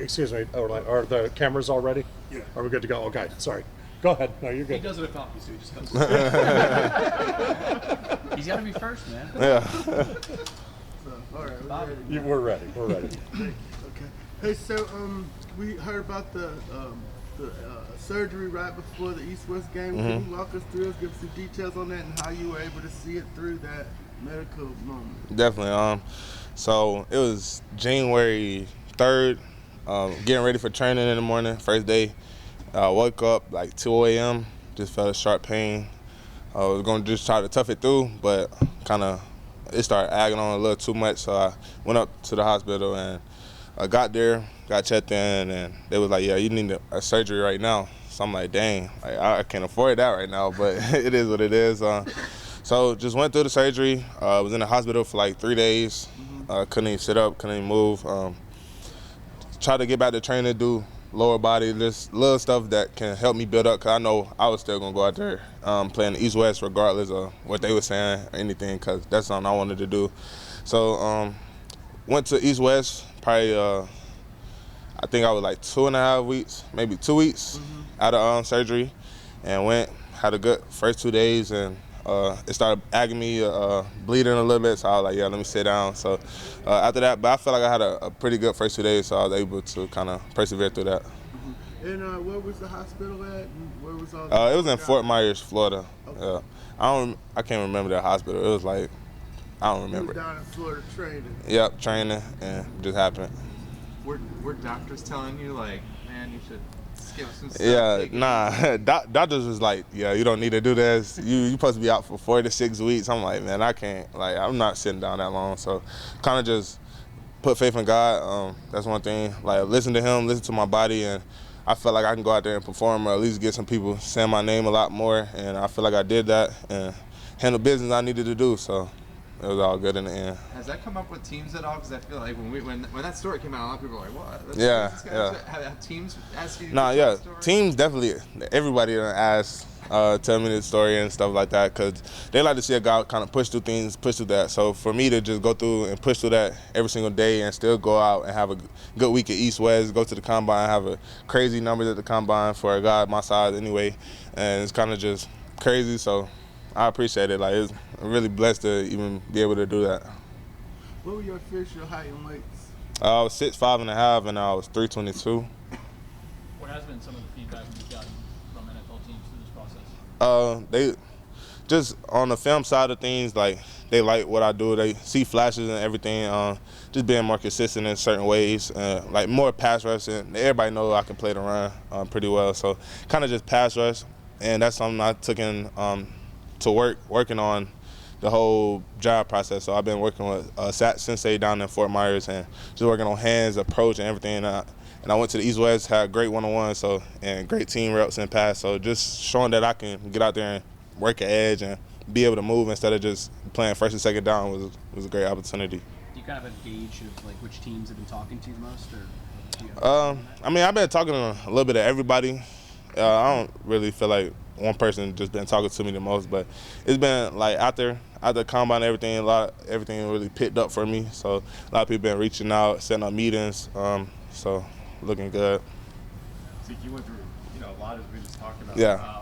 excuse me. Are the cameras all ready? Yeah. Are we good to go? Okay, sorry. Go ahead. No, you're good. He does it at Falcon, so he just comes. He's got to be first, man. Yeah. All right, We're ready. We're ready. okay. Hey, so we heard about the surgery right before the East-West game. Can you walk us through, give some details on that, and how you were able to see it through that medical moment? Definitely. So it was January 3rd, getting ready for training in the morning, first day. Woke up like 2 a.m., just felt a sharp pain. I was going to just try to tough it through, but it started agging on a little too much, so I went up to the hospital and I got there, got checked in, and they was like, yeah, you need a surgery right now. So I'm like, dang, like, I can't afford that right now, but it is what it is. So just went through the surgery. Was in the hospital for like 3 days. Couldn't even sit up, couldn't even move. Tried to get back to training, do lower body, just little stuff that can help me build up, because I know I was still going to go out there playing the East-West regardless of what they were saying or anything, because that's something I wanted to do. So went to East-West, probably I think I was like 2.5 weeks, maybe 2 weeks out of surgery, and had a good first 2 days, and it started agging me, bleeding a little bit, so I was like, yeah, let me sit down. So after that, but I felt like I had a pretty good first 2 days, so I was able to kind of persevere through that. And where was the hospital at? And where was all it was in Fort Myers, Florida. Okay. I can't remember that hospital. It was like, I don't remember. You were down in Florida training. Yep, training, and it just happened. Were doctors telling you, like, man, you should skip some stuff? Yeah, nah. Doctors was like, yeah, you don't need to do this. You supposed to be out for 4 to 6 weeks. I'm like, man, I can't. Like, I'm not sitting down that long. So kind of just put faith in God. That's one thing. Like, listen to Him, listen to my body, and I feel like I can go out there and perform, or at least get some people saying my name a lot more. And I feel like I did that and handle business I needed to do. So it was all good in the end. Has that come up with teams at all? Because I feel like when that story came out, a lot of people were like, what? Yeah. Have teams asked you to Nah, tell yeah. that story? Teams definitely, everybody done asked, tell me the story and stuff like that, because they like to see a guy kind of push through things, push through that. So for me to just go through and push through that every single day and still go out and have a good week at East-West, go to the combine, have a crazy numbers at the combine for a guy my size anyway, and it's kind of just crazy. So I appreciate it. Like, I'm really blessed to even be able to do that. What were your official height and weights? I was 6'5.5", and I was 322. What has been some of the feedback you've gotten from NFL teams through this process? They just on the film side of things, like, they like what I do. They see flashes and everything. Just being more consistent in certain ways, like more pass rush. And everybody knows I can play the run pretty well. So kind of just pass rush, and that's something I took in to working on the whole job process. So I've been working with Sat Sensei down in Fort Myers, and just working on hands, approach, and everything. And I went to the East-West, had great one-on-one, and great team reps and pass. So just showing that I can get out there and work an edge and be able to move instead of just playing first and second down was a great opportunity. Do you kind of have a gauge of like which teams have been talking to you the most, or? I mean, I've been talking to a little bit of everybody. I don't really feel like one person just been talking to me the most, but it's been like after combine, everything really picked up for me. So a lot of people been reaching out, setting up meetings. So looking good. Zeke, you went through a lot as we just talked about. Yeah.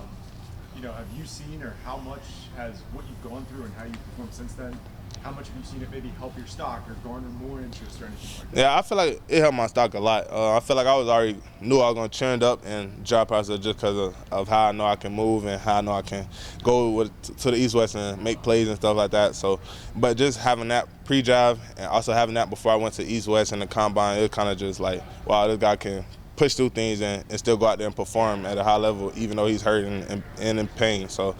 Have you seen, or how much has what you've gone through and how you've performed since then, how much have you seen it maybe help your stock or garner more interest or anything like that? Yeah, I feel like it helped my stock a lot. I feel like I knew I was going to trend up in job process just because of how I know I can move and how I know I can go to the East-West and make plays and stuff like that. So, but just having that pre-job and also having that before I went to East-West and the combine, it was kind of just like, wow, this guy can push through things and still go out there and perform at a high level, even though he's hurting and in pain. So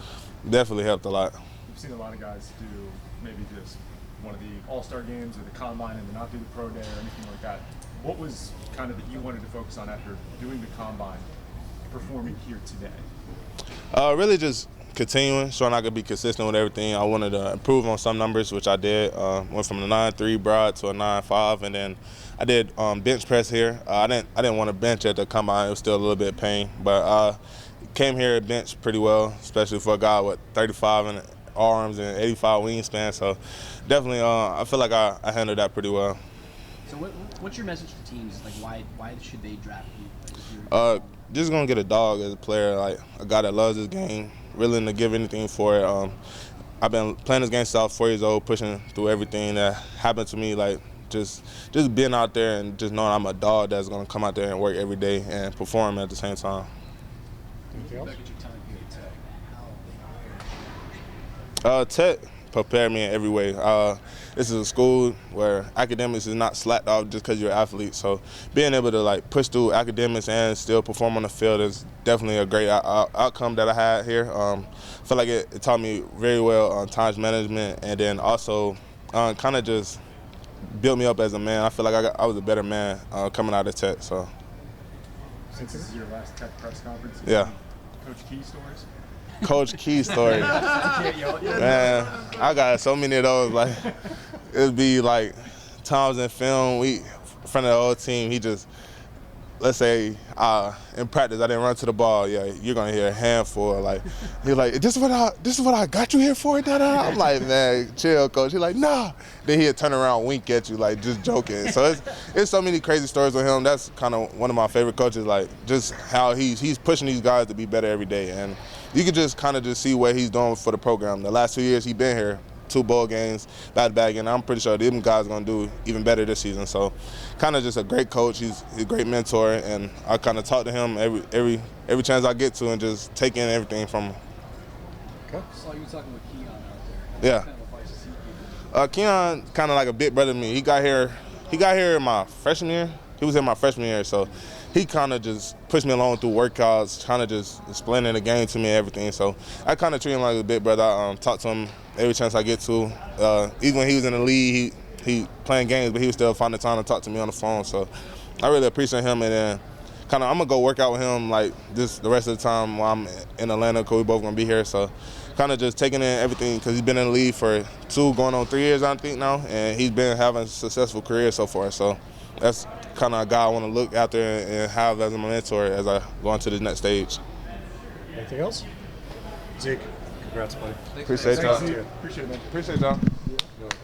definitely helped a lot. We've seen a lot of guys do maybe just one of the all-star games or the combine and then not do the pro day or anything like that. What was kind of that you wanted to focus on after doing the combine, performing here today? Really just continuing, showing I could be consistent with everything. I wanted to improve on some numbers, which I did. Went from a 9.3 broad to a 9.5, and then I did bench press here. I didn't want to bench at the combine. It was still a little bit of pain, but came here at bench pretty well, especially for a guy with 35 in arms and 85 wingspan. So definitely, I feel like I handled that pretty well. So what's your message to teams? Like, why should they draft you? Like, if you're Just gonna get a dog as a player, like a guy that loves this game, willing to give anything for it. I've been playing this game since I was 4 years old, pushing through everything that happened to me, like just being out there and just knowing I'm a dog that's gonna come out there and work every day and perform at the same time. Anything else? back at your time here at Tech, how Tech prepared me in every way. This is a school where academics is not slacked off just because you're an athlete. So being able to like push through academics and still perform on the field is definitely a great outcome that I had here. I feel like it taught me very well on time management, and then also kind of just built me up as a man. I feel like I was a better man coming out of Tech. So Since this is your last Tech press conference, yeah. Coach Key stories? Coach Key story. Man, I got so many of those. Like, it'd be like times in film, in front of the whole team, he just, let's say in practice I didn't run to the ball. Yeah, you're gonna hear a handful. Like, he's like, this is what I got you here for. Da, da. I'm like, man, chill, coach. He's like, nah. Then he'd turn around, wink at you, like just joking. So it's so many crazy stories with him. That's kind of one of my favorite coaches. Like, just how he's pushing these guys to be better every day, and you can just kind of just see what he's doing for the program. The last 2 years he's been here, 2 bowl games back-to-back, and I'm pretty sure them guys are going to do even better this season. So kind of just a great coach. He's a great mentor, and I kind of talk to him every chance I get to and just take in everything from him. Okay. saw you talking with Keon out there. Yeah. What kind of advice does he give you? Keon kind of like a big brother to me. He got here in my freshman year. He was in my freshman year, so he kind of just pushed me along through workouts, kind of just explaining the game to me and everything. So I kind of treat him like a big brother. I talk to him every chance I get to. Even when he was in the league, he playing games, but he would still find the time to talk to me on the phone. So I really appreciate him. And then kind of I'm gonna go work out with him like this the rest of the time while I'm in Atlanta, because we both gonna be here. So kind of just taking in everything, because he's been in the league for 2 going on 3 years, I think now, and he's been having a successful career so far. So that's kind of a guy I want to look after and have as my mentor as I go on to the next stage. Anything else? Zeke, congrats, buddy. Appreciate y'all. Appreciate it, man. Appreciate y'all.